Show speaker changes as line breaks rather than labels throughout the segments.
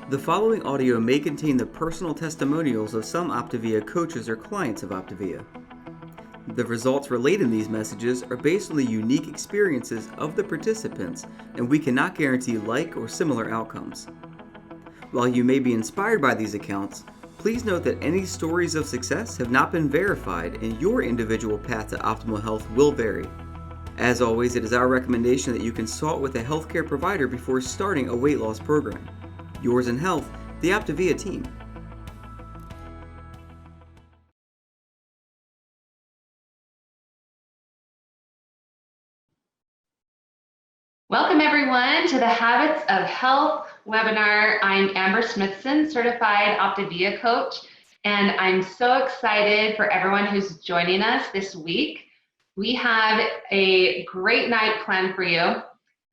The following audio may contain the personal testimonials of some OPTAVIA coaches or clients of OPTAVIA. The results relayed in these messages are based on the unique experiences of the participants, and we cannot guarantee like or similar outcomes. While you may be inspired by these accounts, please note that any stories of success have not been verified and your individual path to optimal health will vary. As always, it is our recommendation that you consult with a healthcare provider before starting a weight loss program. Yours in health, the OPTAVIA team.
Welcome everyone to the Habits of Health webinar. I'm Amber Smithson, certified OPTAVIA coach, and I'm so excited for everyone who's joining us this week. We have a great night planned for you.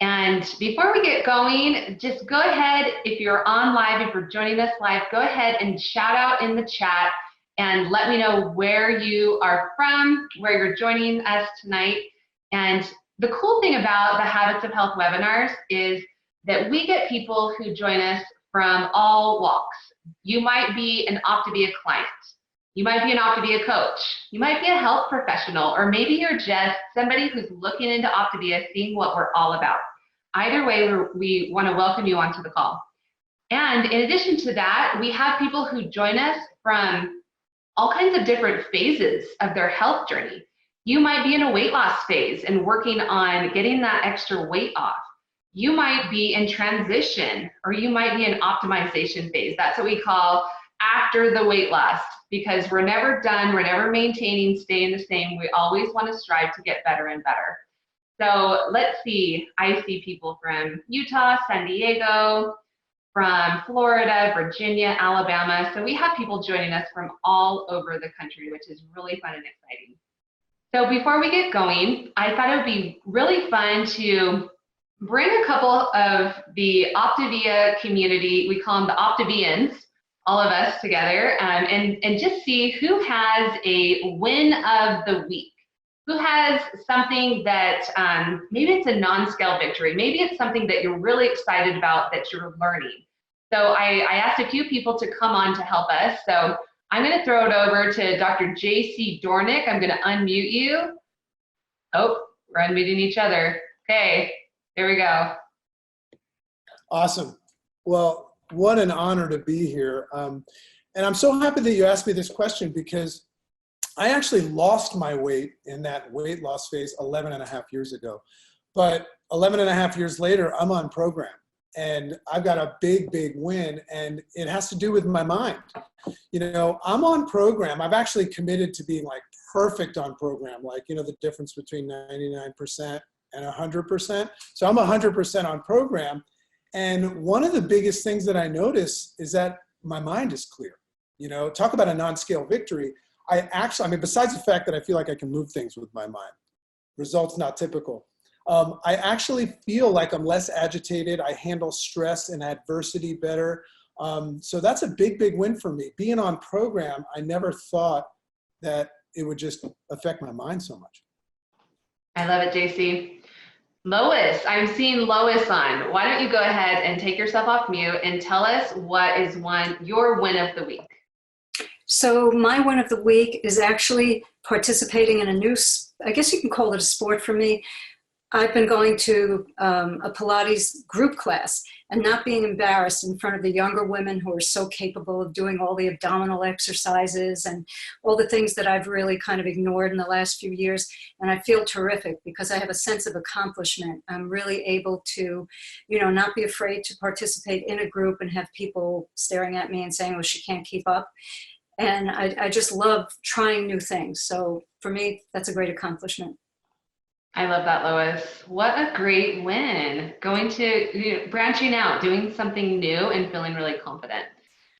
And before we get going, just go ahead, if you're on live, if you're joining us live, go ahead and shout out in the chat and let me know where you are from, where you're joining us tonight. And the cool thing about the Habits of Health webinars is that we get people who join us from all walks. You might be an OPTAVIA client. You might be an OPTAVIA coach. You might be a health professional, or maybe you're just somebody who's looking into OPTAVIA, seeing what we're all about. Either way, we want to welcome you onto the call. And in addition to that, we have people who join us from all kinds of different phases of their health journey. You might be in a weight loss phase and working on getting that extra weight off. You might be in transition, or you might be in optimization phase. That's what we call after the weight loss, because we're never done, we're never maintaining, staying the same. We always want to strive to get better and better. So let's see, I see people from Utah, San Diego, from Florida, Virginia, Alabama. So we have people joining us from all over the country, which is really fun and exciting. So before we get going, I thought it would be really fun to bring a couple of the OPTAVIA community, we call them the OPTAVIANs, all of us together, and just see who has a win of the week. Who has something that maybe it's a non-scale victory, maybe it's something that you're really excited about that you're learning. So I asked a few people to come on to help us. So I'm going to throw it over to Dr. J.C. Dornick. I'm going to unmute you. Oh, we're unmuting each other. Okay, there we go.
Awesome. Well, what an honor to be here. And I'm so happy that you asked me this question, because I actually lost my weight in that weight loss phase 11 and a half years ago. But 11 and a half years later, I'm on program. And I've got a big, big win, and it has to do with my mind. You know, I'm on program. I've actually committed to being like perfect on program, like, you know, the difference between 99% and 100%. So I'm 100% on program. And one of the biggest things that I notice is that my mind is clear. You know, talk about a non-scale victory. I mean, besides the fact that I feel like I can move things with my mind, results not typical. I actually feel like I'm less agitated. I handle stress and adversity better. So that's a big, big win for me. Being on program, I never thought that it would just affect my mind so much.
I love it, JC. Lois, I'm seeing Lois on. Why don't you go ahead and take yourself off mute and tell us what is your win of the week?
So my win of the week is actually participating in a new, I guess you can call it a sport for me. I've been going to a Pilates group class and not being embarrassed in front of the younger women who are so capable of doing all the abdominal exercises and all the things that I've really kind of ignored in the last few years. And I feel terrific because I have a sense of accomplishment. I'm really able to, you know, not be afraid to participate in a group and have people staring at me and saying, well, she can't keep up. And I just love trying new things. So for me, that's a great accomplishment.
I love that, Lois. What a great win. Going to, branching out, doing something new and feeling really confident.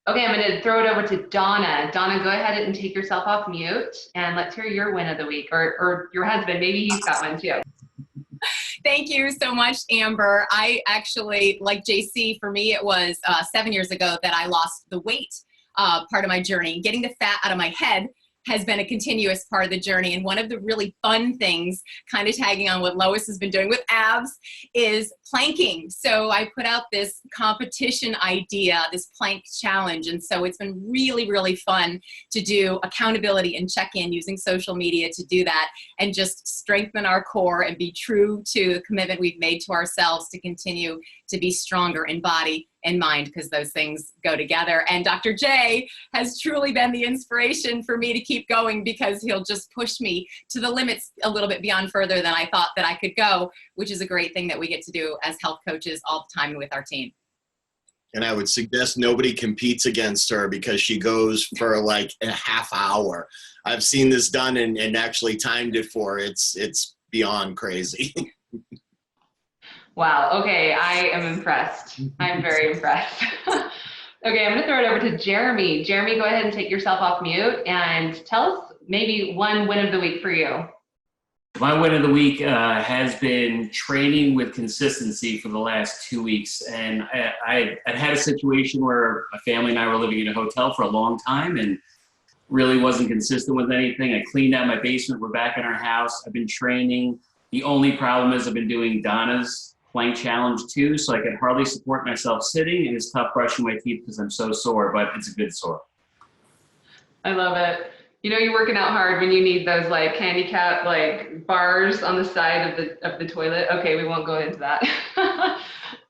Okay, I'm going to throw it over to Donna. Donna, go ahead and take yourself off mute and let's hear your win of the week, or your husband. Maybe he's got one too.
Thank you so much, Amber. I actually, like JC, for me, it was 7 years ago that I lost the weight part of my journey, getting the fat out of my head. has been a continuous part of the journey. And one of the really fun things, kind of tagging on what Lois has been doing with abs, is planking. So I put out this competition idea, this plank challenge. And so it's been really, really fun to do accountability and check-in using social media to do that and just strengthen our core and be true to the commitment we've made to ourselves to continue to be stronger in body and mind, because those things go together. And Dr. J has truly been the inspiration for me to keep going, because he'll just push me to the limits a little bit beyond further than I thought that I could go, which is a great thing that we get to do as health coaches all the time with our team.
And I would suggest nobody competes against her, because she goes for like a half hour. I've seen this done and actually timed it for her. It's beyond crazy.
Wow. Okay. I am impressed. I'm very impressed. Okay. I'm going to throw it over to Jeremy. Jeremy, go ahead and take yourself off mute and tell us maybe one win of the week for you.
My win of the week has been training with consistency for the last 2 weeks. And I had a situation where my family and I were living in a hotel for a long time and really wasn't consistent with anything. I cleaned out my basement. We're back in our house. I've been training. The only problem is I've been doing Donna's plank challenge too, so I can hardly support myself sitting, and it's tough brushing my teeth because I'm so sore, but it's a good sore.
I love it. You know, you're working out hard when you need those like handicap like bars on the side of the toilet. Okay, we won't go into that.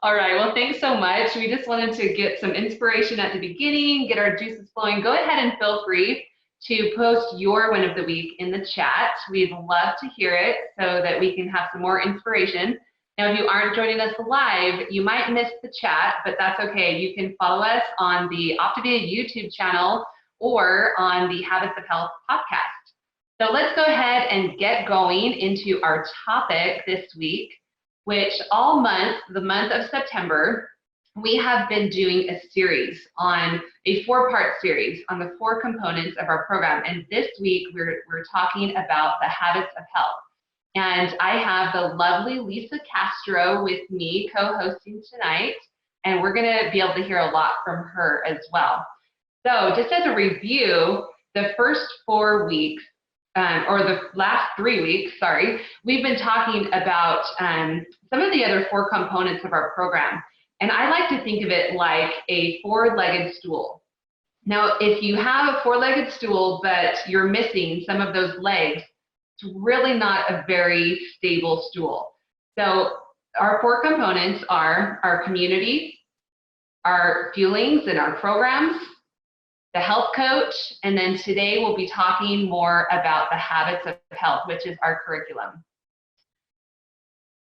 All right, well, thanks so much. We just wanted to get some inspiration at the beginning, get our juices flowing. Go ahead and feel free to post your win of the week in the chat. We'd love to hear it so that we can have some more inspiration. Now, if you aren't joining us live, you might miss the chat, but that's okay. You can follow us on the OPTAVIA YouTube channel or on the Habits of Health podcast. So let's go ahead and get going into our topic this week, which all month, the month of September, we have been doing a series on a 4-part series on the 4 components of our program. And this week, we're talking about the habits of health. And I have the lovely Lisa Castro with me co-hosting tonight, and we're gonna be able to hear a lot from her as well. So just as a review, the first 4 weeks, or the last 3 weeks, sorry, we've been talking about some of the other 4 components of our program. And I like to think of it like a 4-legged stool. Now, if you have a 4-legged stool, but you're missing some of those legs, it's really not a very stable stool. So our 4 components are our community, our feelings and our programs, the health coach, and then today we'll be talking more about the habits of health, which is our curriculum.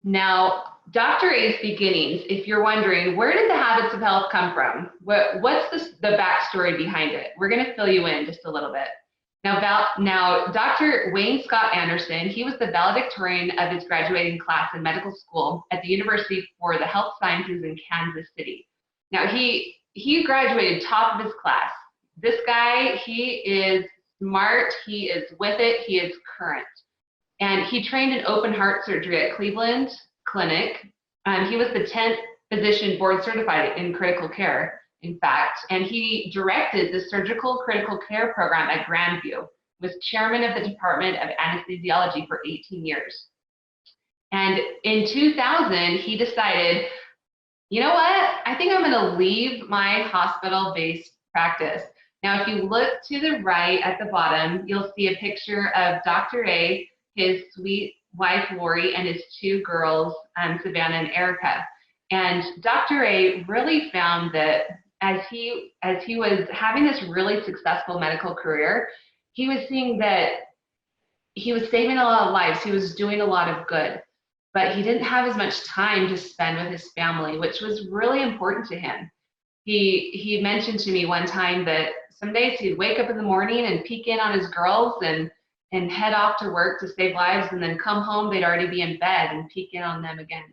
Now, Dr. A's beginnings, if you're wondering, where did the habits of health come from? What's the backstory behind it? We're gonna fill you in just a little bit. Now, Dr. Wayne Scott Anderson, he was the valedictorian of his graduating class in medical school at the University for the Health Sciences in Kansas City. Now, he graduated top of his class. This guy, he is smart, he is with it, he is current. And he trained in open heart surgery at Cleveland Clinic. He was the 10th physician board certified in critical care, in fact, and he directed the surgical critical care program at Grandview, was chairman of the Department of Anesthesiology for 18 years. And in 2000, he decided, you know what? I think I'm gonna leave my hospital-based practice. Now, if you look to the right at the bottom, you'll see a picture of Dr. A, his sweet wife, Lori, and his 2 girls, Savannah and Erica. And Dr. A really found that as he was having this really successful medical career, he was seeing that he was saving a lot of lives, he was doing a lot of good, but he didn't have as much time to spend with his family, which was really important to him. He mentioned to me one time that some days he'd wake up in the morning and peek in on his girls and head off to work to save lives, and then come home, they'd already be in bed, and peek in on them again.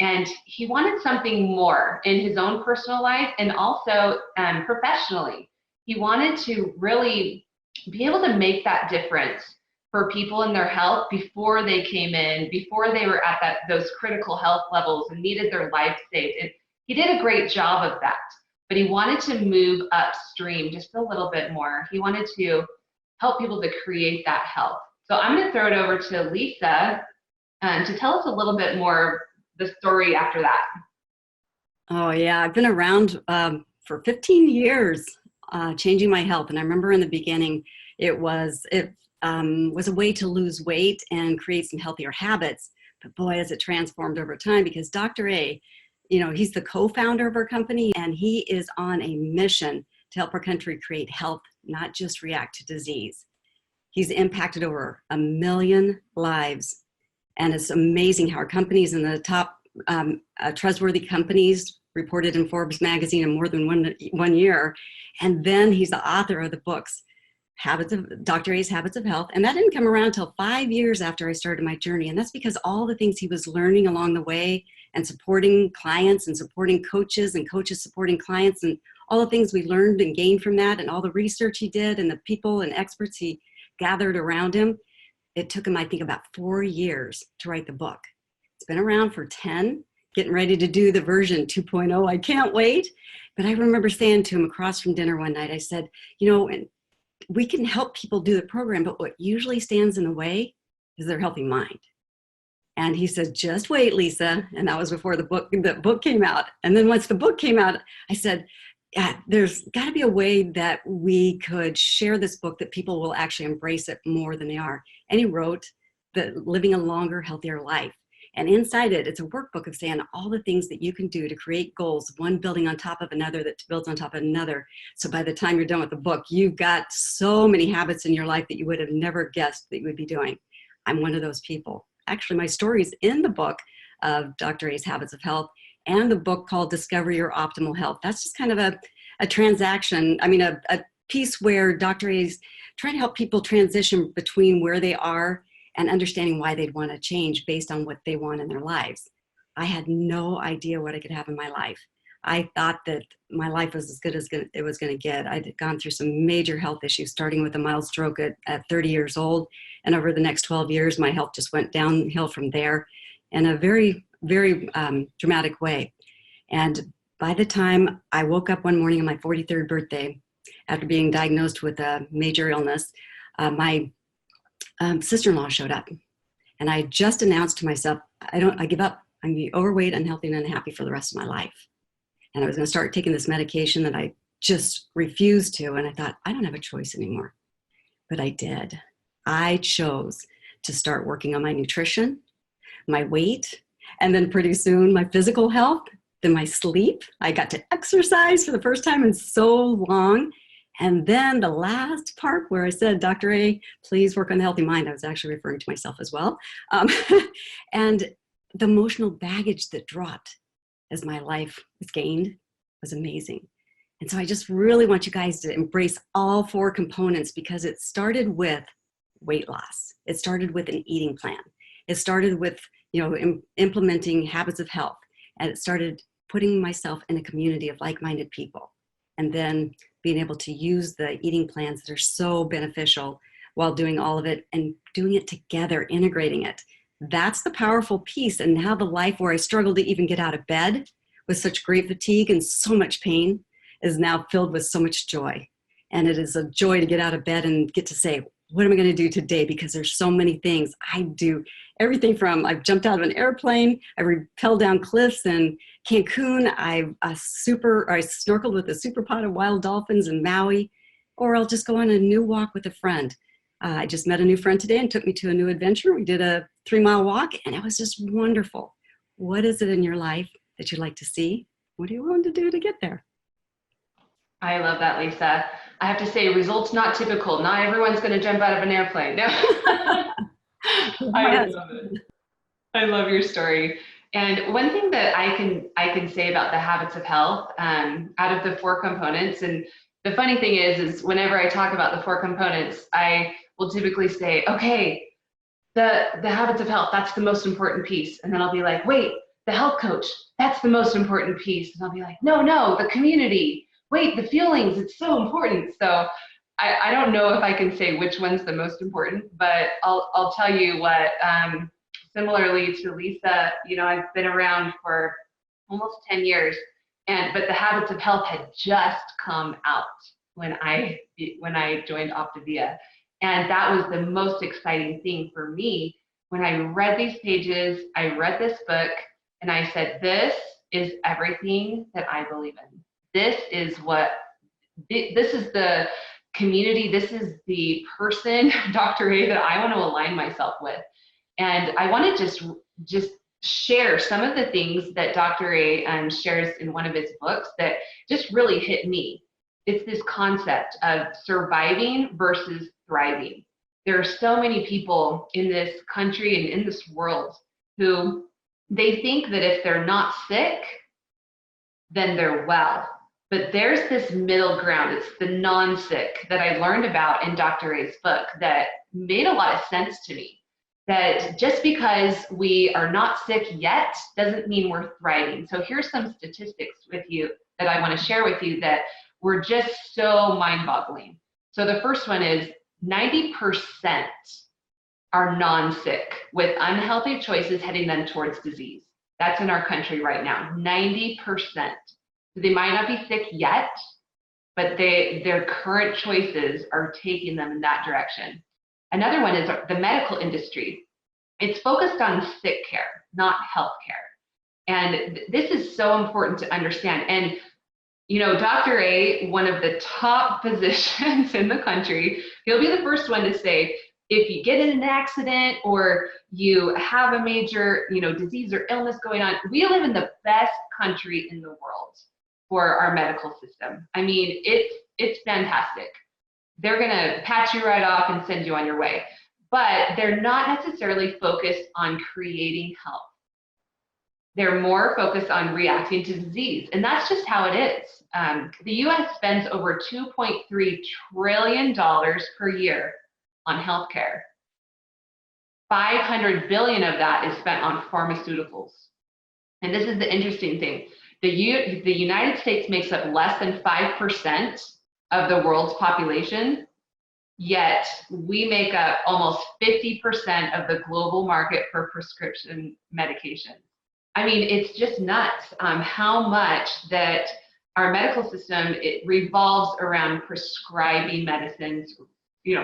And he wanted something more in his own personal life and also professionally. He wanted to really be able to make that difference for people in their health before they came in, before they were at those critical health levels and needed their life saved. And he did a great job of that, but he wanted to move upstream just a little bit more. He wanted to help people to create that health. So I'm going to throw it over to Lisa to tell us a little bit more the story after that.
Oh yeah, I've been around for 15 years, changing my health. And I remember in the beginning, it was a way to lose weight and create some healthier habits. But boy, has it transformed over time, because Dr. A, he's the co-founder of our company, and he is on a mission to help our country create health, not just react to disease. He's impacted over 1 million lives. And it's amazing how our company's in the top trustworthy companies reported in Forbes magazine in more than one year. And then he's the author of the books, Dr. A's Habits of Health. And that didn't come around until 5 years after I started my journey. And that's because all the things he was learning along the way, and supporting clients and supporting coaches, and coaches supporting clients, and all the things we learned and gained from that, and all the research he did, and the people and experts he gathered around him. It took him, I think, about 4 years to write the book. It's been around for 10, getting ready to do the version 2.0. I can't wait. But I remember saying to him across from dinner one night, I said, and we can help people do the program, but what usually stands in the way is their healthy mind. And he said, just wait, Lisa. And that was before the book came out. And then once the book came out, I said, yeah, there's got to be a way that we could share this book that people will actually embrace it more than they are. And he wrote Living a Longer, Healthier Life. And inside it, it's a workbook of saying all the things that you can do to create goals, one building on top of another that builds on top of another. So by the time you're done with the book, you've got so many habits in your life that you would have never guessed that you would be doing. I'm one of those people. Actually, my story's in the book of Dr. A's Habits of Health, and the book called Discover Your Optimal Health. That's just kind of a transaction, a piece where Dr. A's trying to help people transition between where they are and understanding why they'd want to change based on what they want in their lives. I had no idea what I could have in my life. I thought that my life was as good as it was going to get. I'd gone through some major health issues, starting with a mild stroke at 30 years old. And over the next 12 years, my health just went downhill from there in a very, very dramatic way. And by the time I woke up one morning on my 43rd birthday, after being diagnosed with a major illness, my sister-in-law showed up. And I just announced to myself, I give up. I'm going to be overweight, unhealthy, and unhappy for the rest of my life. And I was going to start taking this medication that I just refused to. And I thought, I don't have a choice anymore. But I did. I chose to start working on my nutrition, my weight, and then pretty soon my physical health, then my sleep. I got to exercise for the first time in so long. And then the last part where I said, Dr. A, please work on the healthy mind. I was actually referring to myself as well. And the emotional baggage that dropped as my life was gained was amazing. And so I just really want you guys to embrace all 4 components, because it started with weight loss. It started with an eating plan. It started with, implementing habits of health. And it started putting myself in a community of like-minded people. And then being able to use the eating plans that are so beneficial while doing all of it, and doing it together, integrating it. That's the powerful piece. And now the life where I struggled to even get out of bed with such great fatigue and so much pain is now filled with so much joy. And it is a joy to get out of bed and get to say, what am I going to do today? Because there's so many things. I do everything from I've jumped out of an airplane, I rappelled down cliffs in Cancun, I snorkeled with a super pod of wild dolphins in Maui, or I'll just go on a new walk with a friend. I just met a new friend today and took me to a new adventure. We did a 3-mile walk, and it was just wonderful. What is it in your life that you'd like to see? What are you willing to do to get there?
I love that, Lisa. I have to say, results not typical. Not everyone's going to jump out of an airplane. No. I love it. I love your story. And one thing that I can say about the habits of health, out of the 4 components, and the funny thing is whenever I talk about the 4 components, I will typically say, okay, the habits of health, that's the most important piece. And then I'll be like, wait, the health coach, that's the most important piece. And I'll be like, no, the community. Wait, the feelings, it's so important. So I don't know if I can say which one's the most important, but I'll tell you what, similarly to Lisa, I've been around for almost 10 years, but the habits of health had just come out when I joined OPTAVIA. And that was the most exciting thing for me when I read these pages, I read this book, and I said, this is everything that I believe in. This is the community, this is the person, Dr. A, that I want to align myself with. And I want to just share some of the things that Dr. A shares in one of his books that just really hit me. It's this concept of surviving versus thriving. There are so many people in this country and in this world who they think that if they're not sick, then they're well. But there's this middle ground. It's the non-sick that I learned about in Dr. A's book that made a lot of sense to me. That just because we are not sick yet doesn't mean we're thriving. So here's some statistics with you that I want to share with you that were just so mind-boggling. So the first one is 90% are non-sick with unhealthy choices heading them towards disease. That's in our country right now, 90%. So they might not be sick yet, but their current choices are taking them in that direction. Another one is the medical industry. It's focused on sick care, not health care. And this is so important to understand. And, you know, Dr. A, one of the top physicians in the country, he'll be the first one to say, if you get in an accident or you have a major, disease or illness going on, we live in the best country in the world for our medical system. I mean, it's fantastic. They're gonna patch you right off and send you on your way. But they're not necessarily focused on creating health. They're more focused on reacting to disease. And that's just how it is. The US spends over $2.3 trillion per year on healthcare. 500 billion of that is spent on pharmaceuticals. And this is the interesting thing. The United States makes up less than 5% of the world's population, yet we make up almost 50% of the global market for prescription medication. I mean, it's just nuts how much that our medical system, it revolves around prescribing medicines,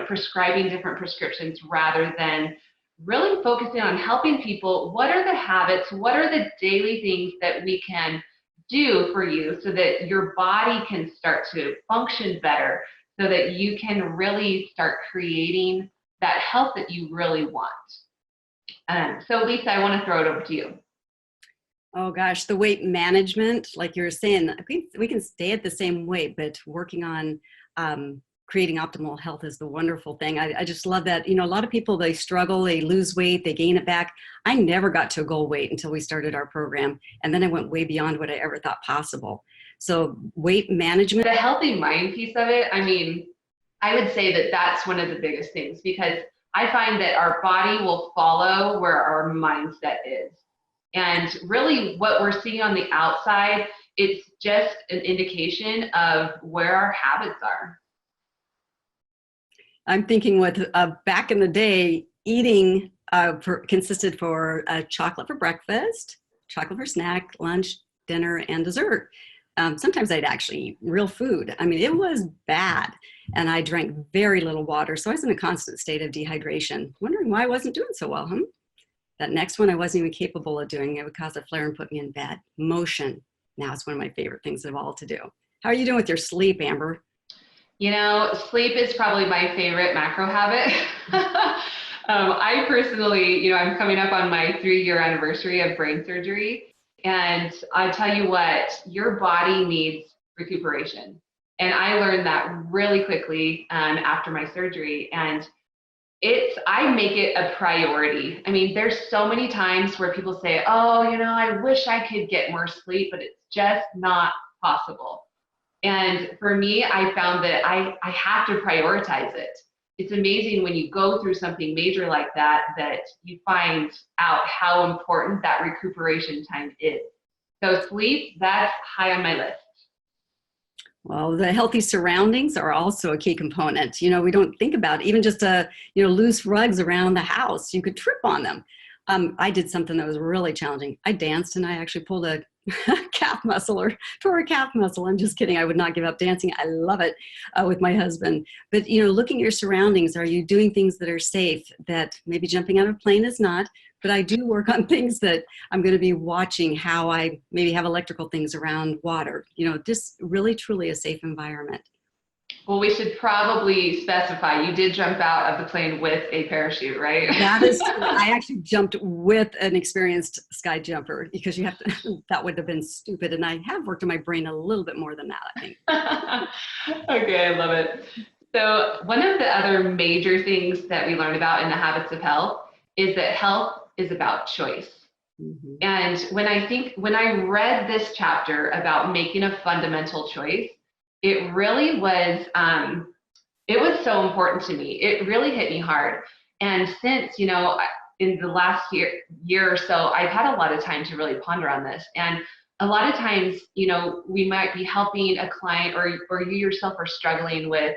prescribing different prescriptions rather than really focusing on helping people. What are the habits? What are the daily things that we can do for you so that your body can start to function better, so that you can really start creating that health that you really want? So Lisa, I want to throw it over to you.
Oh gosh, the weight management, like you were saying, we can stay at the same weight, but working on creating optimal health is the wonderful thing. I just love that. A lot of people, they struggle, they lose weight, they gain it back. I never got to a goal weight until we started our program. And then I went way beyond what I ever thought possible. So weight management.
The healthy mind piece of it, I mean, I would say that that's one of the biggest things, because I find that our body will follow where our mindset is. And really what we're seeing on the outside, it's just an indication of where our habits are.
I'm thinking with back in the day, eating consisted for chocolate for breakfast, chocolate for snack, lunch, dinner, and dessert. Sometimes I'd actually eat real food. I mean, it was bad. And I drank very little water. So I was in a constant state of dehydration, wondering why I wasn't doing so well. That next one I wasn't even capable of doing. It would cause a flare and put me in bed. Motion. Now it's one of my favorite things of all to do. How are you doing with your sleep, Amber?
Sleep is probably my favorite macro habit. I personally, I'm coming up on my 3-year anniversary of brain surgery. And I tell you what, your body needs recuperation. And I learned that really quickly after my surgery. And I make it a priority. I mean, there's so many times where people say, oh, I wish I could get more sleep, but it's just not possible. And for me, I found that I have to prioritize it. It's amazing when you go through something major like that you find out how important that recuperation time is. So sleep, that's high on my list.
Well, the healthy surroundings are also a key component. We don't think about even just loose rugs around the house. You could trip on them. I did something that was really challenging. I danced and I actually pulled a calf muscle or tore a calf muscle. I'm just kidding. I would not give up dancing. I love it with my husband. But, looking at your surroundings, are you doing things that are safe that maybe jumping out of a plane is not? But I do work on things that I'm going to be watching how I maybe have electrical things around water, just really, truly a safe environment.
Well, we should probably specify you did jump out of the plane with a parachute, right?
That is true. I actually jumped with an experienced sky jumper because you have to, that would have been stupid. And I have worked on my brain a little bit more than that, I think.
Okay, I love it. So one of the other major things that we learned about in the Habits of Health is that health is about choice. Mm-hmm. And when I read this chapter about making a fundamental choice, it really was, it was so important to me. It really hit me hard. And since, in the last year or so, I've had a lot of time to really ponder on this. And a lot of times, we might be helping a client or you yourself are struggling with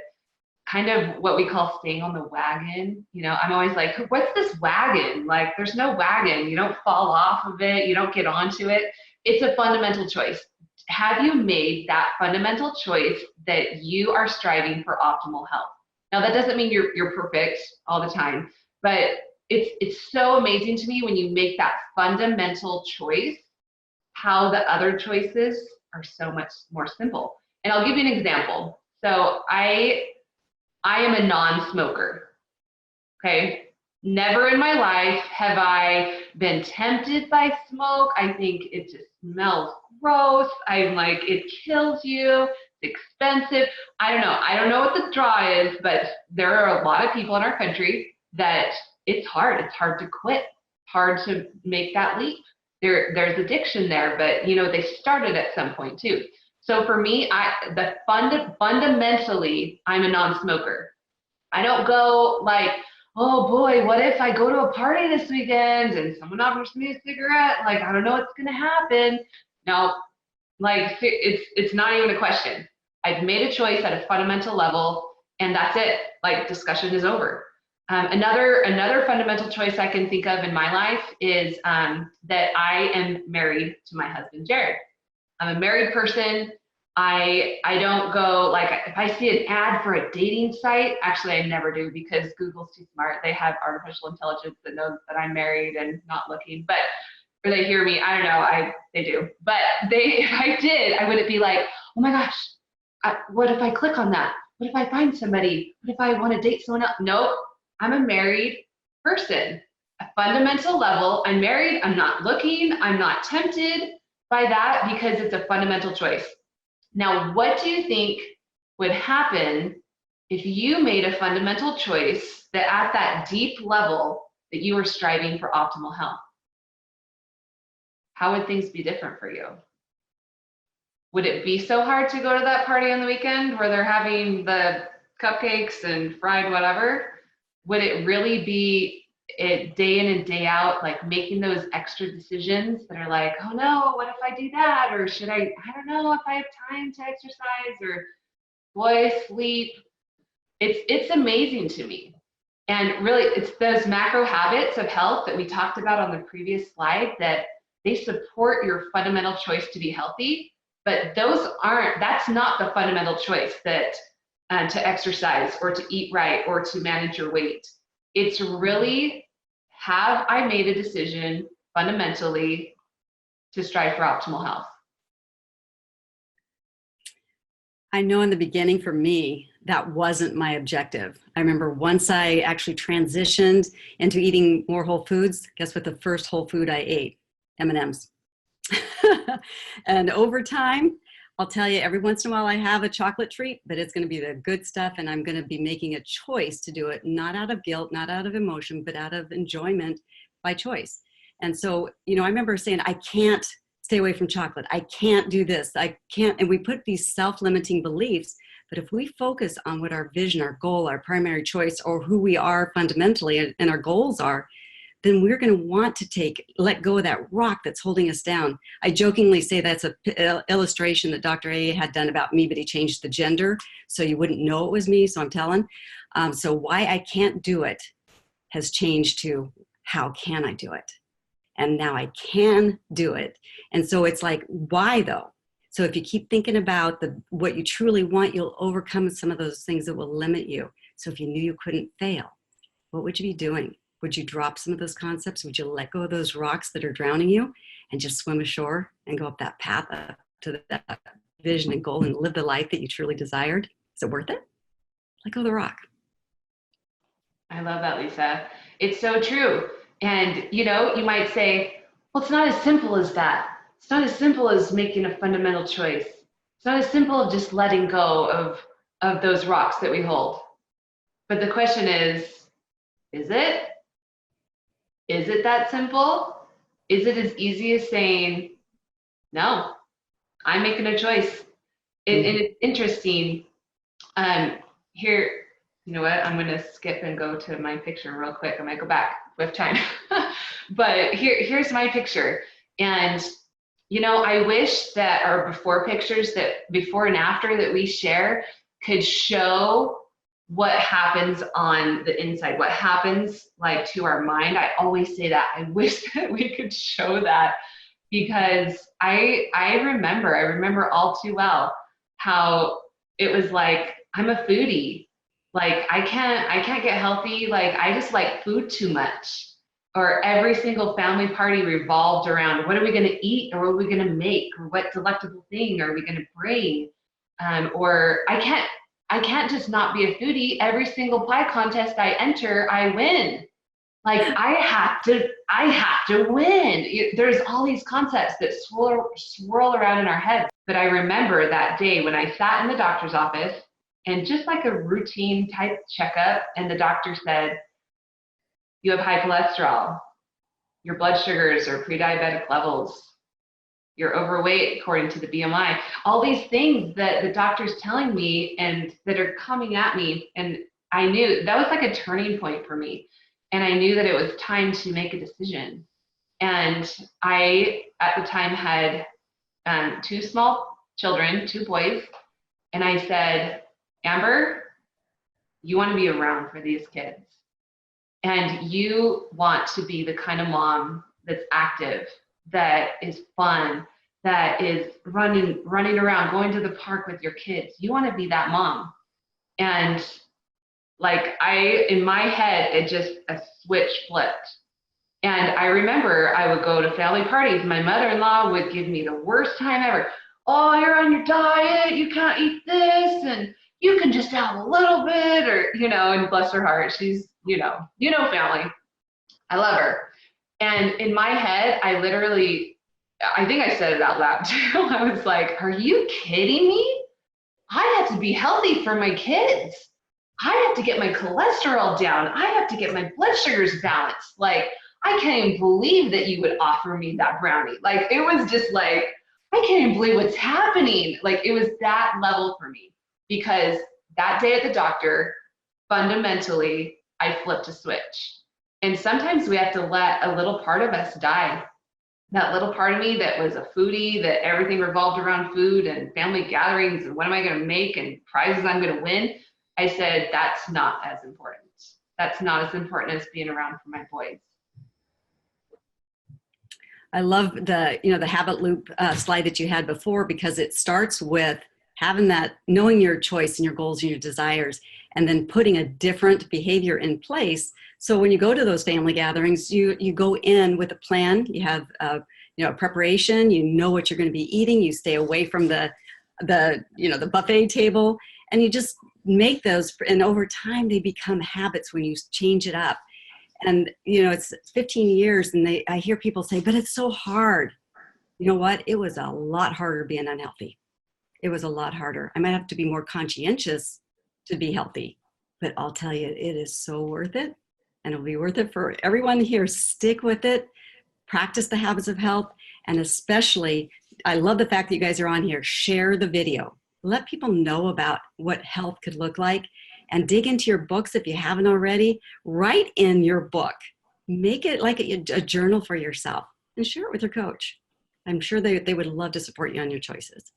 kind of what we call staying on the wagon. I'm always like, what's this wagon? Like, there's no wagon. You don't fall off of it. You don't get onto it. It's a fundamental choice. Have you made that fundamental choice that you are striving for optimal health? Now, that doesn't mean you're perfect all the time, but it's so amazing to me when you make that fundamental choice, how the other choices are so much more simple. And I'll give you an example. So I am a non-smoker, okay? Never in my life have I been tempted by smoke. I think it just smells gross. I'm like, it kills you. It's expensive. I don't know what the draw is, but there are a lot of people in our country that it's hard. It's hard to quit. Hard to make that leap. There's addiction there, but they started at some point too. So for me, fundamentally, I'm a non-smoker. I don't go like, oh boy, what if I go to a party this weekend and someone offers me a cigarette? Like, I don't know what's gonna happen. No, like it's not even a question. I've made a choice at a fundamental level, and that's it. Like, discussion is over. Another fundamental choice I can think of in my life is that I am married to my husband, Jared. I'm a married person. I don't go, like, if I see an ad for a dating site, actually I never do because Google's too smart. They have artificial intelligence that knows that I'm married and not looking, or they hear me, I don't know, they do. But if I did, I wouldn't be like, oh my gosh, what if I click on that? What if I find somebody? What if I want to date someone else? Nope, I'm a married person. A fundamental level, I'm married, I'm not looking, I'm not tempted by that because it's a fundamental choice. Now, what do you think would happen if you made a fundamental choice that at that deep level that you were striving for optimal health? How would things be different for you? Would it be so hard to go to that party on the weekend where they're having the cupcakes and fried whatever? Would it really be day in and day out, like making those extra decisions that are like, oh no, what if I do that? Or should I don't know if I have time to exercise, or boy, sleep. It's amazing to me. And really, it's those macro habits of health that we talked about on the previous slide that they support your fundamental choice to be healthy, but that's not the fundamental choice that to exercise or to eat right or to manage your weight. It's really, have I made a decision fundamentally to strive for optimal health?
I know in the beginning for me, that wasn't my objective. I remember once I actually transitioned into eating more whole foods, guess what the first whole food I ate? M&Ms. And over time, I'll tell you, every once in a while I have a chocolate treat, but it's going to be the good stuff, and I'm going to be making a choice to do it, not out of guilt, not out of emotion, but out of enjoyment by choice. And so, I remember saying, I can't stay away from chocolate. I can't do this. I can't. And we put these self-limiting beliefs, but if we focus on what our vision, our goal, our primary choice, or who we are fundamentally and our goals are, then we're going to want to let go of that rock that's holding us down. I jokingly say that's an illustration that Dr. A had done about me, but he changed the gender so you wouldn't know it was me, so I'm telling. So why I can't do it has changed to how can I do it? And now I can do it. And so it's like, why though? So if you keep thinking about what you truly want, you'll overcome some of those things that will limit you. So if you knew you couldn't fail, what would you be doing? Would you drop some of those concepts? Would you let go of those rocks that are drowning you and just swim ashore and go up that path up to that vision and goal and live the life that you truly desired? Is it worth it? Let go of the rock.
I love that, Lisa. It's so true. And, you know, you might say, well, it's not as simple as that. It's not as simple as making a fundamental choice. It's not as simple as just letting go of those rocks that we hold. But the question is it? Is it that simple? Is it as easy as saying, no, I'm making a choice? And it's interesting. Here, you know what? I'm going to skip and go to my picture real quick. I might go back with time. But here's my picture. And, you know, I wish that our before pictures, that before and after that we share, could show what happens on the inside, what happens like to our mind. I always say that. I wish that we could show that, because I remember all too well how it was like, I'm a foodie. Like I can't get healthy. Like I just like food too much. Or every single family party revolved around what are we going to eat, or what are we going to make, or what delectable thing are we going to bring? Or I can't just not be a foodie. Every single pie contest I enter, I win. Like I have to win. There's all these concepts that swirl around in our heads. But I remember that day when I sat in the doctor's office, and just like a routine type checkup, and the doctor said, you have high cholesterol. Your blood sugars are pre-diabetic levels. You're overweight according to the BMI. All these things that the doctor's telling me and that are coming at me. And I knew that was like a turning point for me. And I knew that it was time to make a decision. And I, at the time, had 2 small children, 2 boys. And I said, Amber, you want to be around for these kids. And you want to be the kind of mom that's active, that is fun, that is running around, going to the park with your kids. You want to be that mom. And like in my head, it just, a switch flipped. And I remember I would go to family parties. My mother-in-law would give me the worst time ever. Oh, you're on your diet. You can't eat this. And you can just have a little bit, or, you know, and bless her heart. She's, you know, family. I love her. And in my head, I think I said it out loud too. I was like, are you kidding me? I have to be healthy for my kids. I have to get my cholesterol down. I have to get my blood sugars balanced. Like, I can't even believe that you would offer me that brownie. Like, it was just like, I can't even believe what's happening. Like, it was that level for me, because that day at the doctor, fundamentally, I flipped a switch. And sometimes we have to let a little part of us die. That little part of me that was a foodie, that everything revolved around food and family gatherings and what am I going to make and prizes I'm going to win. I said, that's not as important. That's not as important as being around for my boys.
I love the habit loop slide that you had before, because it starts with having that, knowing your choice and your goals and your desires, and then putting a different behavior in place. So when you go to those family gatherings, you go in with a plan. You have preparation. You know what you're going to be eating. You stay away from the buffet table, and you just make those. And over time, they become habits when you change it up. And it's 15 years, and I hear people say, "But it's so hard." You know what? It was a lot harder being unhealthy. It was a lot harder. I might have to be more conscientious to be healthy, but I'll tell you, it is so worth it. And it'll be worth it for everyone here. Stick with it, practice the habits of health. And especially, I love the fact that you guys are on here. Share the video. Let people know about what health could look like, and dig into your books if you haven't already. Write in your book. Make it like a journal for yourself, and share it with your coach. I'm sure they would love to support you on your choices.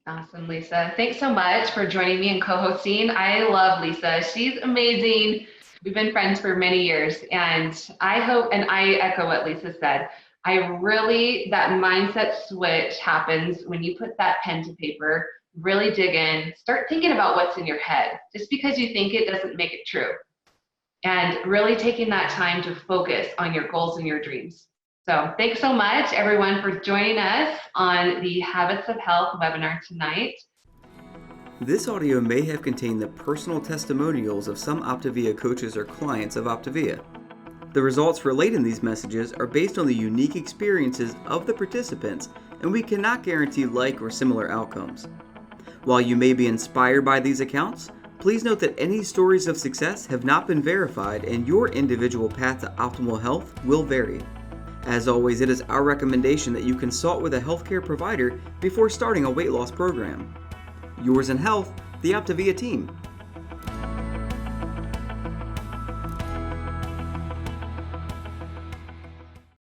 Awesome, Lisa. Thanks so much for joining me and co-hosting. I love Lisa. She's amazing. We've been friends for many years, and I hope, and I echo what Lisa said, that mindset switch happens when you put that pen to paper, really dig in, start thinking about what's in your head. Just because you think it doesn't make it true. And really taking that time to focus on your goals and your dreams. So thanks so much, everyone, for joining us on the Habits of Health webinar tonight.
This audio may have contained the personal testimonials of some OPTAVIA coaches or clients of OPTAVIA. The results relayed in these messages are based on the unique experiences of the participants, and we cannot guarantee like or similar outcomes. While you may be inspired by these accounts, please note that any stories of success have not been verified and your individual path to optimal health will vary. As always, it is our recommendation that you consult with a healthcare provider before starting a weight loss program. Yours in health, the OPTAVIA team.